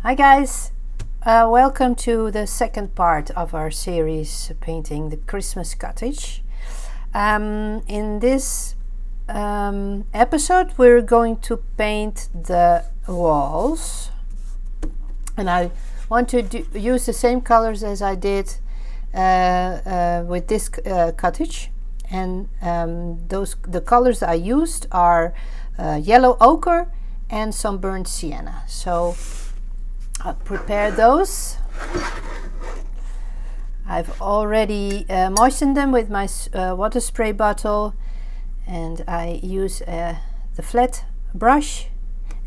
Hi guys, welcome to the second part of our series painting the Christmas cottage. In this episode we're going to paint the walls, and I want to use the same colors as I did with this cottage, and the colors I used are yellow ochre and some burnt sienna. So I'll prepare those. I've already moistened them with my water spray bottle, and I use the flat brush,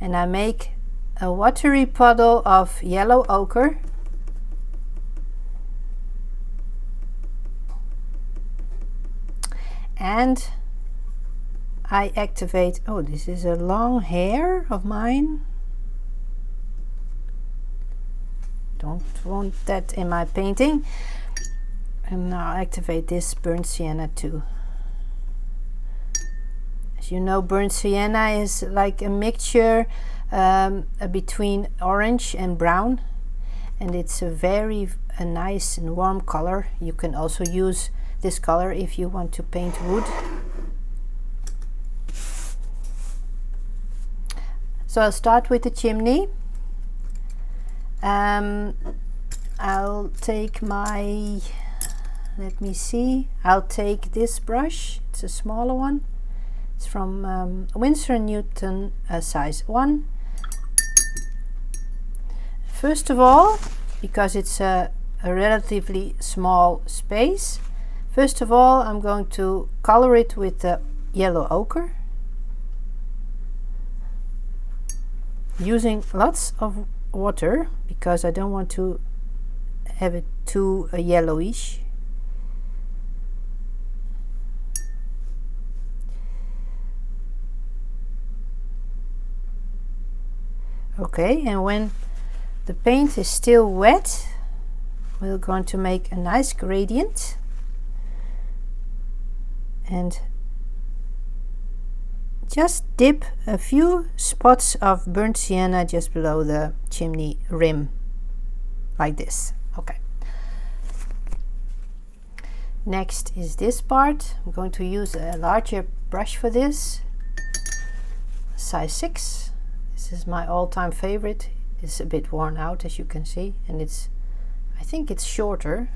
and I make a watery puddle of yellow ochre. And I activate, oh, this is a long hair of mine. Don't want that in my painting. And now I'll activate this burnt sienna too. As you know, burnt sienna is like a mixture between orange and brown, and it's a nice and warm color. You can also use this color if you want to paint wood. So I'll start with the chimney. I'll take my, I'll take this brush. It's a smaller one. It's from Winsor & Newton, size 1. First of all, because it's a relatively small space, first of all I'm going to color it with the yellow ochre, using lots of water because I don't want to have it too yellowish. Okay, and when the paint is still wet, we're going to make a nice gradient and just dip a few spots of burnt sienna just below the chimney rim, like this. Okay. Next is this part. I'm going to use a larger brush for this, size 6. This is my all-time favorite. It's a bit worn out, as you can see, and I think it's shorter,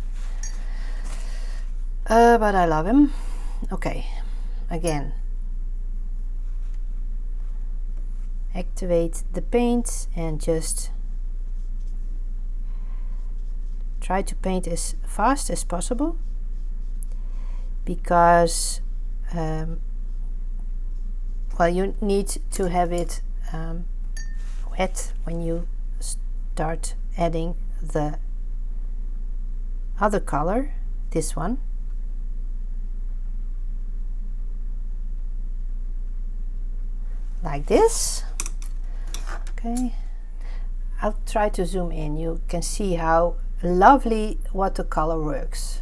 but I love him. Okay, again, activate the paint and just try to paint as fast as possible, because well, you need to have it wet when you start adding the other color, this one. Like this. Okay, I'll try to zoom in. You can see how lovely watercolor works.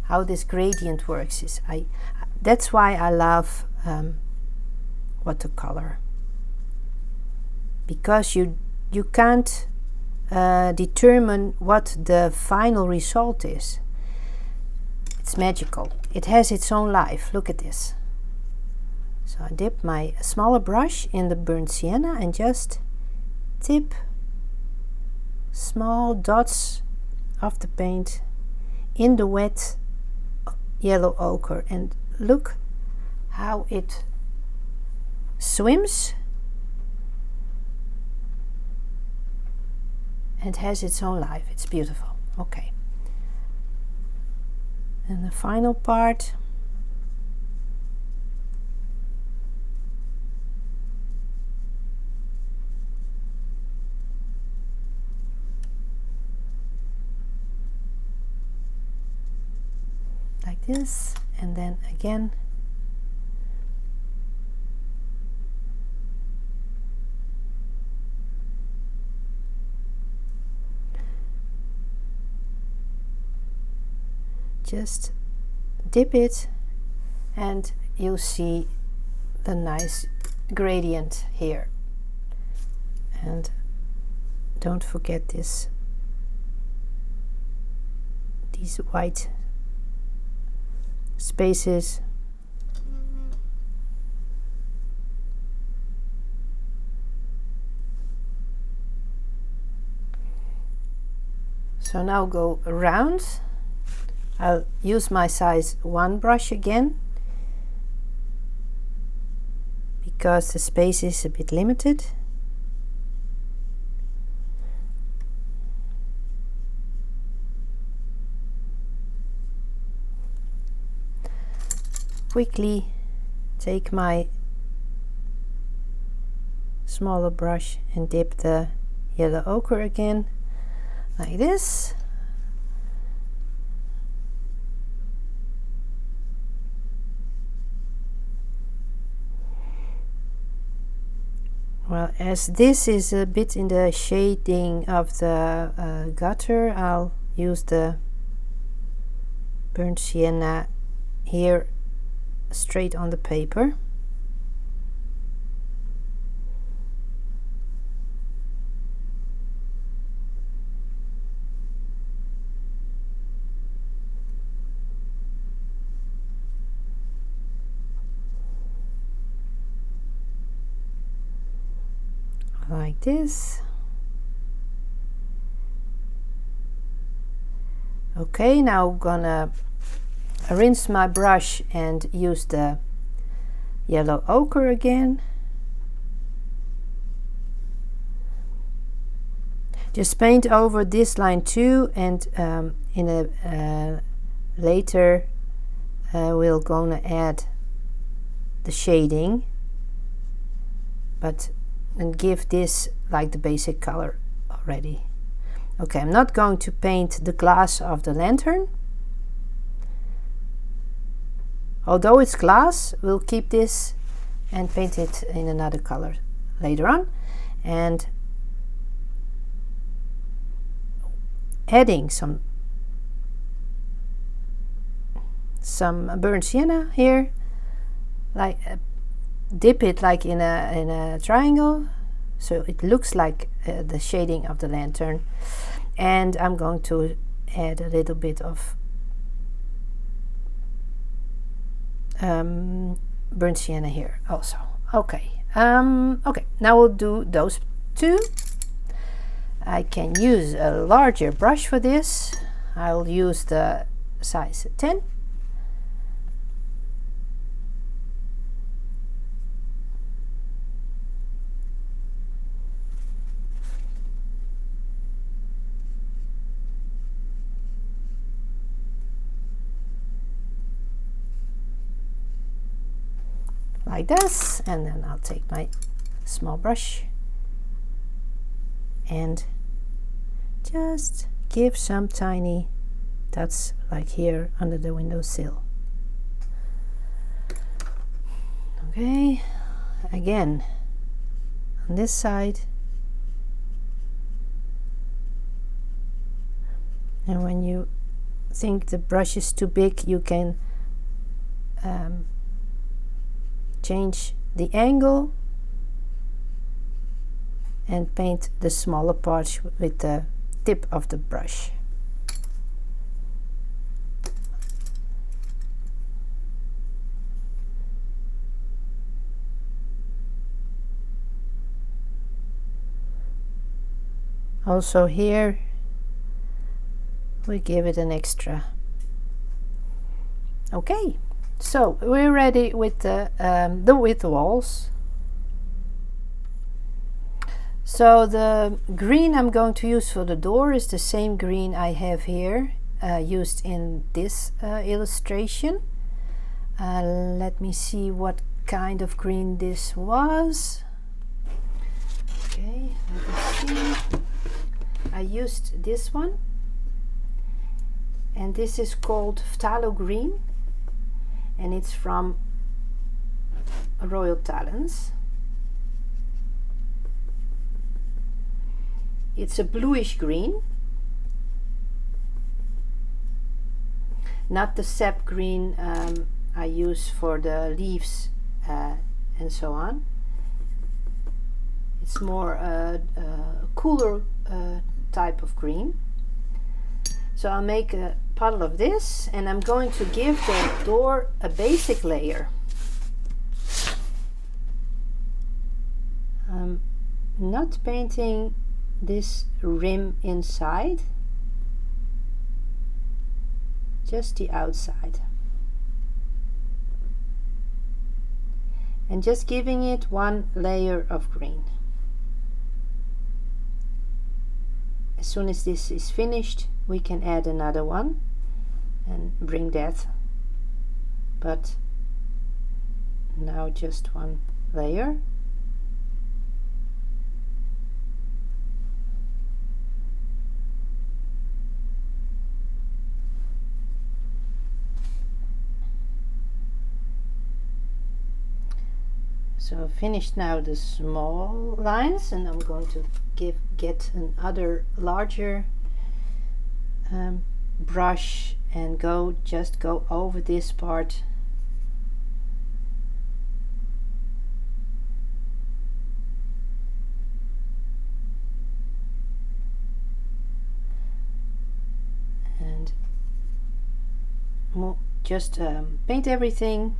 How this gradient works is that's why I love watercolor, because you can't determine what the final result is. It's magical. It has its own life. Look at this. So I dip my smaller brush in the burnt sienna and just tip small dots of the paint in the wet yellow ochre, and look how it swims and has its own life. It's beautiful. Okay. And the final part, like this, and then again just dip it, and you'll see the nice gradient here. And don't forget these white spaces. So now go around. I'll use my size 1 brush again because the space is a bit limited. Quickly take my smaller brush and dip the yellow ochre again, like this. Well, as this is a bit in the shading of the gutter, I'll use the burnt sienna here straight on the paper. Like this. Okay, now I'm gonna rinse my brush and use the yellow ochre again. Just paint over this line too, and in a later we're gonna add the shading, and give this like the basic color already. Okay, I'm not going to paint the glass of the lantern. Although it's glass, we'll keep this and paint it in another color later on. And adding some burnt sienna here, like dip it like in a triangle, so it looks like the shading of the lantern. And I'm going to add a little bit of burnt sienna here also. Okay, okay, now we'll do those two. I can use a larger brush for this. I'll use the size 10. Like this, and then I'll take my small brush and just give some tiny dots like here under the windowsill. Okay, again on this side, and when you think the brush is too big, you can change the angle and paint the smaller parts with the tip of the brush. Also here we give it an extra. Okay, so we're ready with the walls. So the green I'm going to use for the door is the same green I have here used in this illustration. Let me see what kind of green this was. Okay, let me see. I used this one, and this is called phthalo green, and it's from Royal Talents. It's a bluish green, not the sap green I use for the leaves and so on. It's more cooler type of green. So I'll make a puddle of this, and I'm going to give the door a basic layer. I'm not painting this rim inside, just the outside, and just giving it one layer of green. As soon as this is finished, we can add another one and bring that, but now just one layer. So finished now the small lines, and I'm going to get another larger brush and just go over this part. And just paint everything.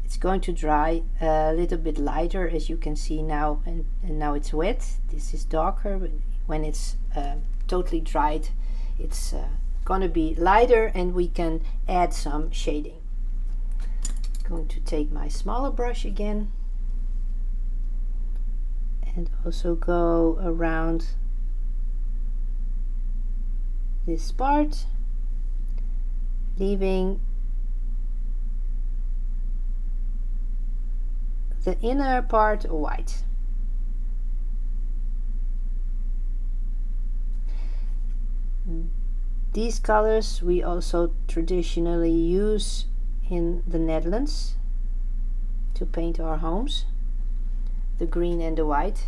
It's going to dry a little bit lighter, as you can see now, and now it's wet. This is darker, but when it's totally dried, it's going to be lighter, and we can add some shading. I'm going to take my smaller brush again and also go around this part, leaving the inner part white. These colors we also traditionally use in the Netherlands to paint our homes, the green and the white.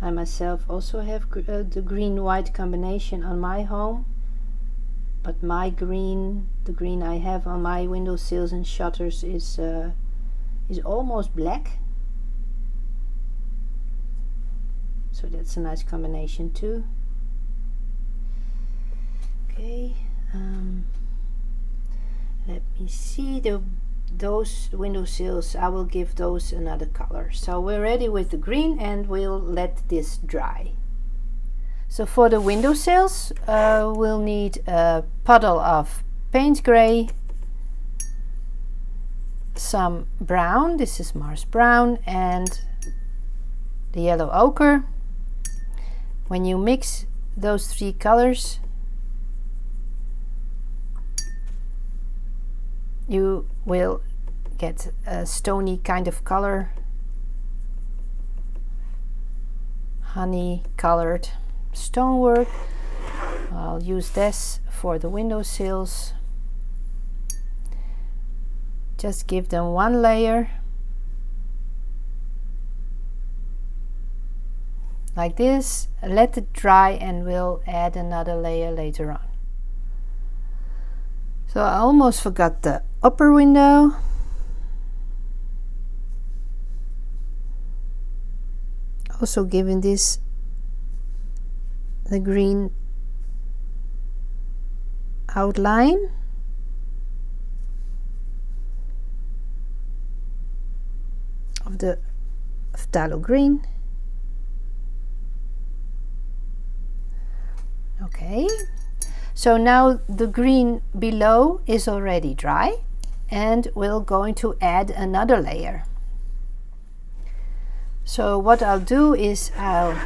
I myself also have the green-white combination on my home, but the green I have on my windowsills and shutters is almost black. So that's a nice combination too. Okay, let me see those windowsills. I will give those another color. So we're ready with the green, and we'll let this dry. So for the windowsills, we'll need a puddle of paint gray, some brown, this is Mars brown, and the yellow ochre. When you mix those three colors, you will get a stony kind of color, honey colored stonework. I'll use this for the windowsills. Just give them one layer like this, let it dry, and we'll add another layer later on. So I almost forgot the upper window. Also giving this the green outline. Of the phthalo green. Okay, so now the green below is already dry, and we're going to add another layer. So what I'll do is I'll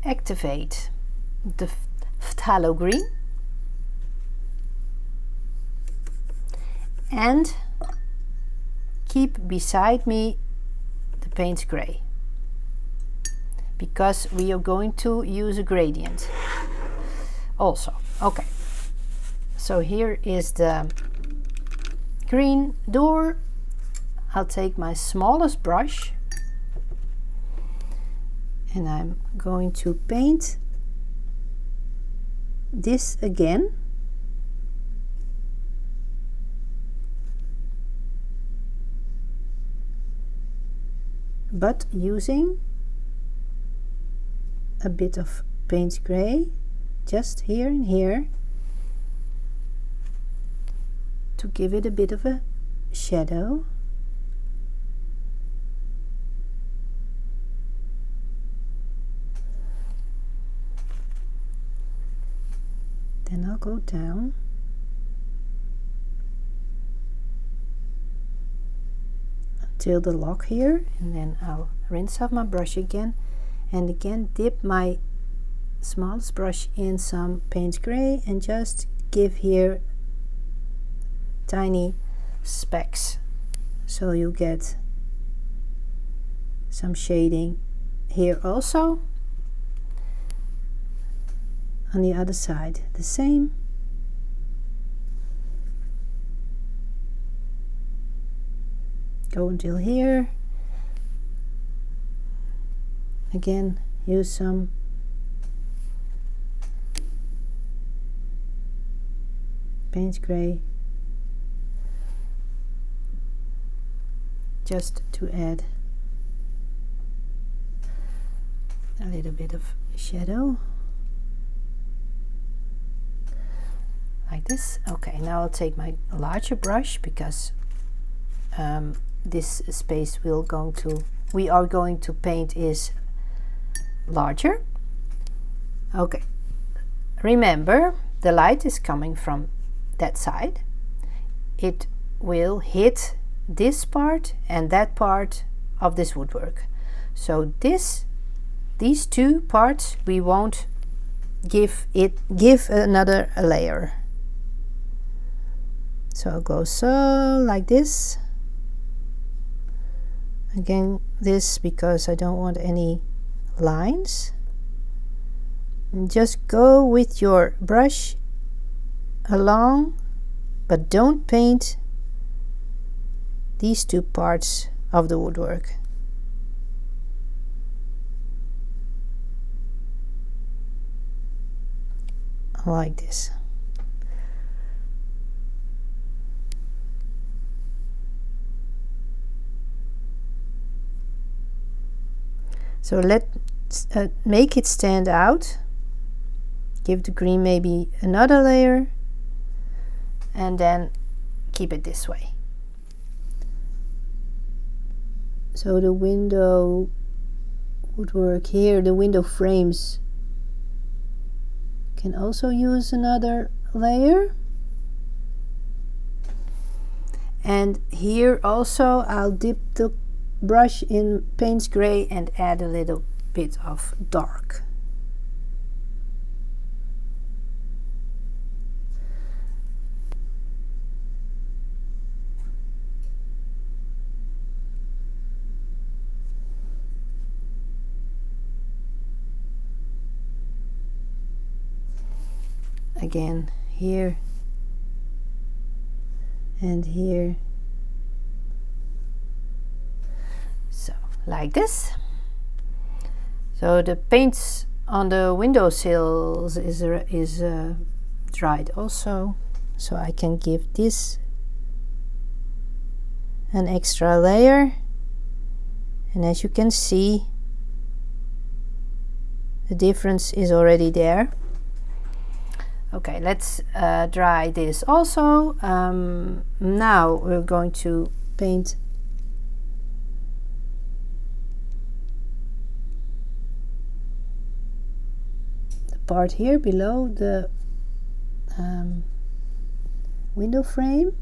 activate the phthalo green and keep beside me the paint gray, because we are going to use a gradient also. Okay, so here is the green door. I'll take my smallest brush and I'm going to paint this again. But using a bit of paint gray just here and here to give it a bit of a shadow. Then I'll go down until the lock here, and then I'll rinse off my brush again, and again dip my smallest brush in some paint gray and just give here tiny specks, so you get some shading here also. On the other side the same. Go until here. Again, use some paint gray just to add a little bit of shadow. Like this. Okay, now I'll take my larger brush because this space we are going to paint is larger. Okay, remember the light is coming from that side. It will hit this part and that part of this woodwork. So these two parts we won't give another layer. So I'll go like this. Again, this because I don't want any lines. And just go with your brush along, but don't paint these two parts of the woodwork. Like this. So let's make it stand out. Give the green maybe another layer and then keep it this way. So the window woodwork here, the window frames, can also use another layer. And here also I'll dip the brush in paint gray and add a little bit of dark. Again here and here. Like this. So the paint on the windowsills is dried also, so I can give this an extra layer, and as you can see the difference is already there. Okay, let's dry this also. Now we're going to paint part here below the window frame.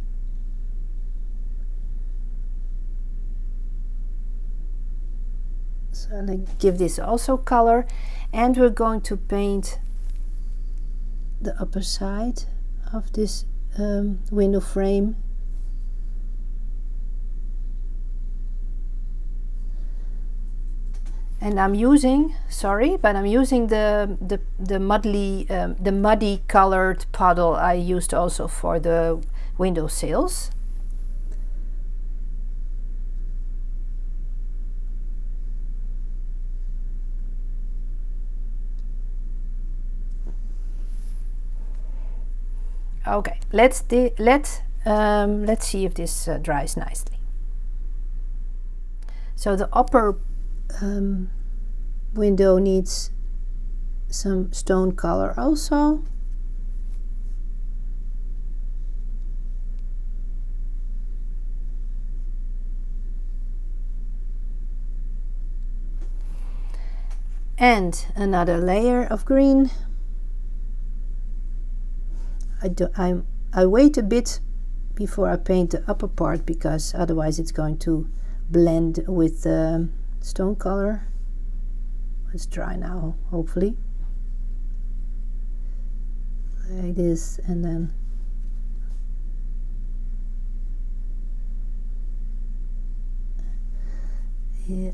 So I'm going to give this also color, and we're going to paint the upper side of this window frame. And I'm using, sorry, but I'm using the muddy colored puddle I used also for the window sills. Okay, let's see if this dries nicely. So the upper window needs some stone color also. And another layer of green. I wait a bit before I paint the upper part, because otherwise it's going to blend with the stone color. It's dry now, hopefully. Like this, and then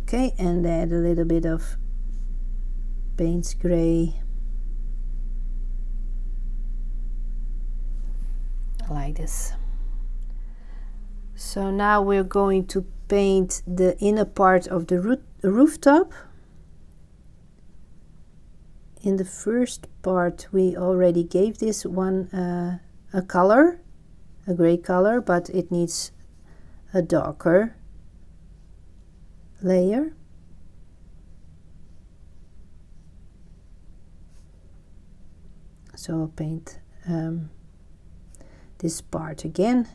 okay, and add a little bit of Payne's gray, like this. So now we're going to paint the inner part of the rooftop. In the first part we already gave this one a color, a gray color, but it needs a darker layer. So I'll paint this part again.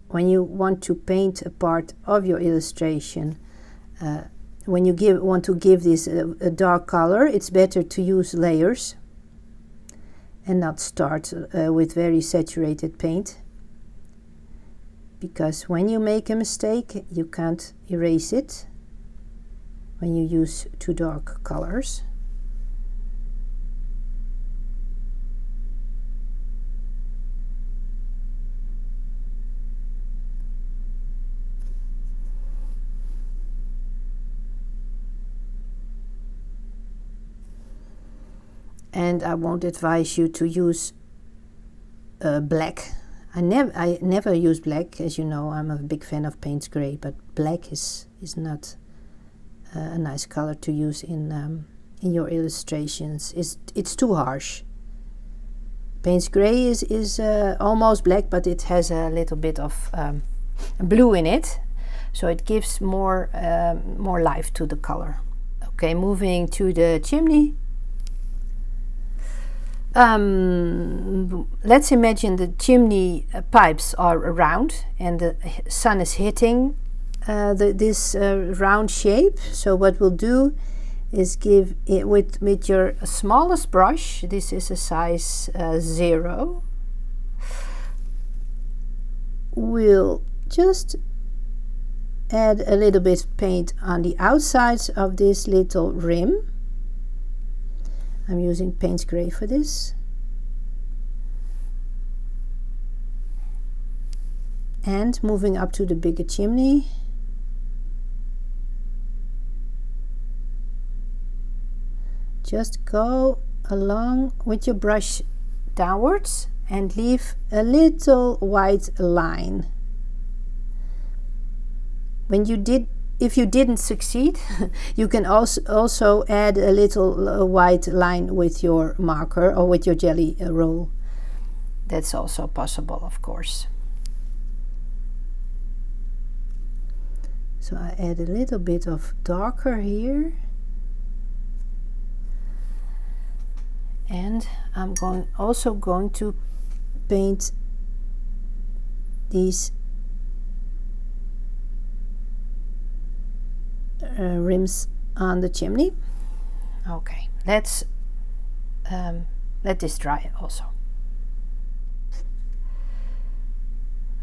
When you want to paint a part of your illustration, when you want to give this a dark color, it's better to use layers and not start with very saturated paint, because when you make a mistake you can't erase it when you use too dark colors. And I won't advise you to use black. I never use black, as you know. I'm a big fan of Payne's gray, but black is not a nice color to use in your illustrations. It's too harsh. Payne's gray is almost black, but it has a little bit of blue in it, so it gives more life to the color. Okay, moving to the chimney. Let's imagine the chimney pipes are round and the sun is hitting this round shape. So what we'll do is give it with your smallest brush. This is a size 0. We'll just add a little bit of paint on the outsides of this little rim. I'm using Payne's gray for this. And moving up to the bigger chimney. Just go along with your brush downwards and leave a little white line. If you didn't succeed, you can also add a little white line with your marker or with your jelly roll. That's also possible, of course. So I add a little bit of darker here. And I'm also going to paint these rims on the chimney. Okay, let's let this dry also.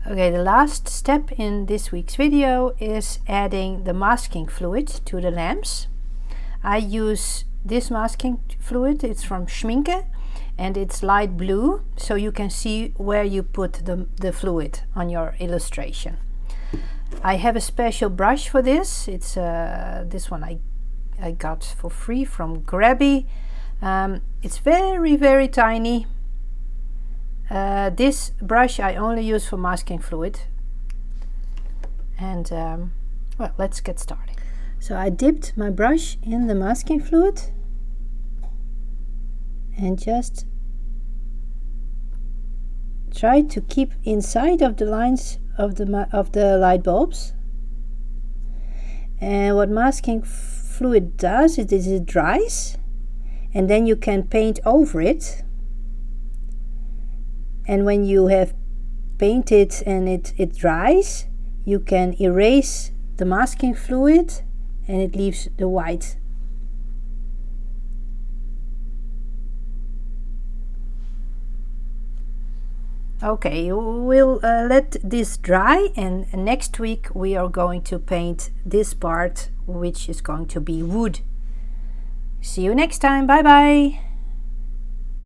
Okay, the last step in this week's video is adding the masking fluid to the lamps. I use this masking fluid. It's from Schminke and it's light blue, so you can see where you put the fluid on your illustration. I have a special brush for this. It's this one I got for free from Grabby. It's very, very tiny. This brush I only use for masking fluid. And well, let's get started. So I dipped my brush in the masking fluid and just try to keep inside of the lines of the light bulbs. And what masking fluid does is it dries, and then you can paint over it. And when you have painted and it dries, you can erase the masking fluid and it leaves the white. Okay, we'll let this dry, and next week we are going to paint this part, which is going to be wood. See you next time. Bye bye.